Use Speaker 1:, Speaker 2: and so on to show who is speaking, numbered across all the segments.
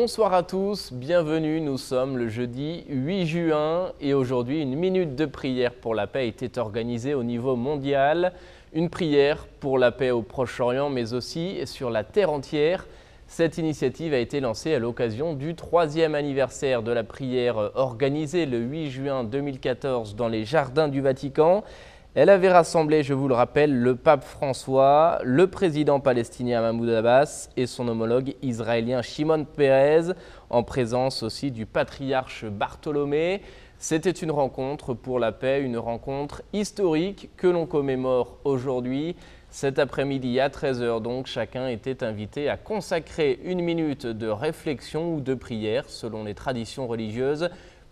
Speaker 1: Bonsoir à tous, bienvenue, nous sommes le jeudi 8 juin et aujourd'hui une minute de prière pour la paix était organisée au niveau mondial. Une prière pour la paix au Proche-Orient mais aussi sur la terre entière. Cette initiative a été lancée à l'occasion du 3e anniversaire de la prière organisée le 8 juin 2014 dans les jardins du Vatican. Elle avait rassemblé, je vous le rappelle, le pape François, le président palestinien Mahmoud Abbas et son homologue israélien Shimon Peres, en présence aussi du patriarche Bartholomée. C'était une rencontre pour la paix, une rencontre historique que l'on commémore aujourd'hui. Cet après-midi à 13h donc, chacun était invité à consacrer une minute de réflexion ou de prière selon les traditions religieuses.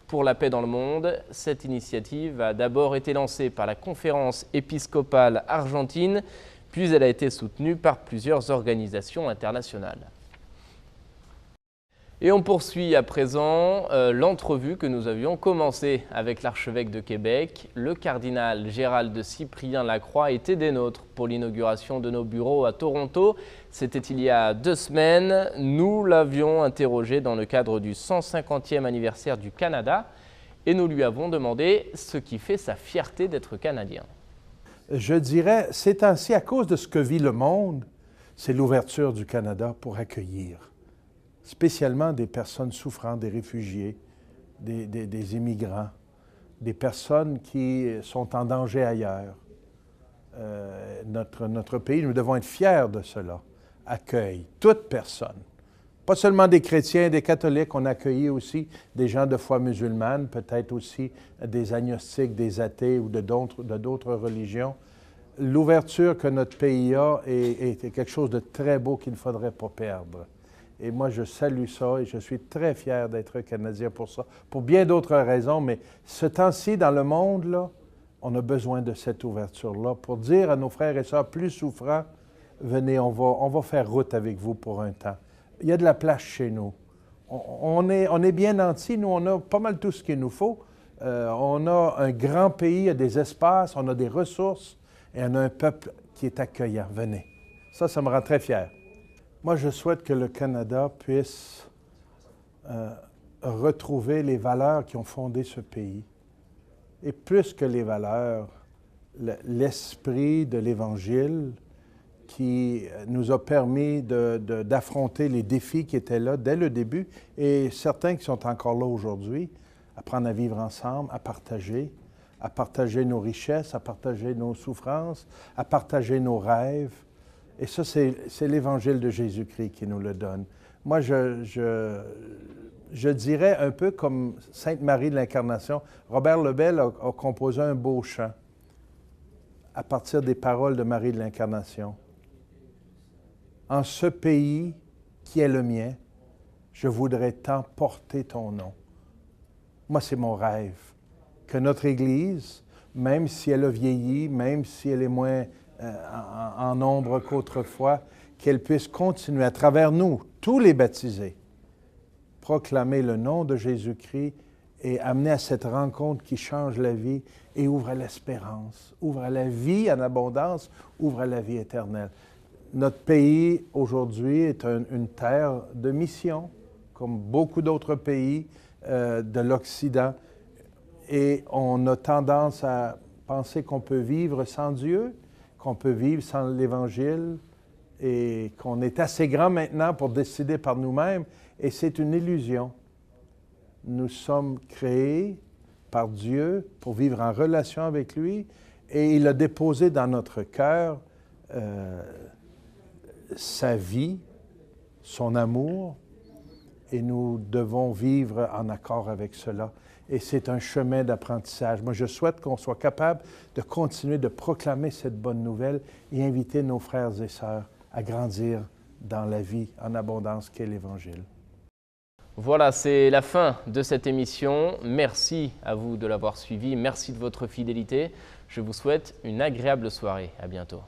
Speaker 1: Pour la paix dans le monde, cette initiative a d'abord été lancée par la conférence épiscopale argentine, puis elle a été soutenue par plusieurs organisations internationales. Et on poursuit à présent l'entrevue que nous avions commencée avec l'archevêque de Québec. Le cardinal Gérald Cyprien Lacroix était des nôtres pour l'inauguration de nos bureaux à Toronto. C'était il y a 2 semaines. Nous l'avions interrogé dans le cadre du 150e anniversaire du Canada et nous lui avons demandé ce qui fait sa fierté d'être Canadien.
Speaker 2: Je dirais, ces temps-ci, à cause de ce que vit le monde, c'est l'ouverture du Canada pour accueillir spécialement des personnes souffrantes, des réfugiés, des immigrants, des personnes qui sont en danger ailleurs. Notre pays, nous devons être fiers de cela, accueille toute personne. Pas seulement des chrétiens, des catholiques, on a accueilli aussi des gens de foi musulmane, peut-être aussi des agnostiques, des athées ou de d'autres religions. L'ouverture que notre pays a est quelque chose de très beau qu'il ne faudrait pas perdre. Et moi, je salue ça et je suis très fier d'être Canadien pour ça, pour bien d'autres raisons. Mais ce temps-ci, dans le monde, là, on a besoin de cette ouverture-là pour dire à nos frères et sœurs plus souffrants, venez, on va faire route avec vous pour un temps. Il y a de la place chez nous. On est bien nantis, nous, on a pas mal tout ce qu'il nous faut. On a un grand pays, il y a des espaces, on a des ressources et on a un peuple qui est accueillant. Venez. Ça me rend très fier. Moi, je souhaite que le Canada puisse retrouver les valeurs qui ont fondé ce pays. Et plus que les valeurs, l'esprit de l'Évangile qui nous a permis d'affronter les défis qui étaient là dès le début et certains qui sont encore là aujourd'hui, apprendre à vivre ensemble, à partager nos richesses, à partager nos souffrances, à partager nos rêves. Et ça, c'est l'Évangile de Jésus-Christ qui nous le donne. Moi, je dirais un peu comme Sainte Marie de l'Incarnation. Robert Lebel a composé un beau chant à partir des paroles de Marie de l'Incarnation. En ce pays qui est le mien, je voudrais tant porter ton nom. Moi, c'est mon rêve. Que notre Église, même si elle a vieilli, même si elle est moins en nombre qu'autrefois, qu'elle puisse continuer à travers nous, tous les baptisés, proclamer le nom de Jésus-Christ et amener à cette rencontre qui change la vie et ouvre à l'espérance, ouvre à la vie en abondance, ouvre à la vie éternelle. Notre pays, aujourd'hui, est une terre de mission, comme beaucoup d'autres pays de l'Occident. Et on a tendance à penser qu'on peut vivre sans Dieu, qu'on peut vivre sans l'Évangile et qu'on est assez grand maintenant pour décider par nous-mêmes. Et c'est une illusion. Nous sommes créés par Dieu pour vivre en relation avec lui et il a déposé dans notre cœur sa vie, son amour, et nous devons vivre en accord avec cela. Et c'est un chemin d'apprentissage. Moi, je souhaite qu'on soit capable de continuer de proclamer cette bonne nouvelle et inviter nos frères et sœurs à grandir dans la vie en abondance qu'est l'Évangile.
Speaker 1: Voilà, c'est la fin de cette émission. Merci à vous de l'avoir suivi. Merci de votre fidélité. Je vous souhaite une agréable soirée. À bientôt.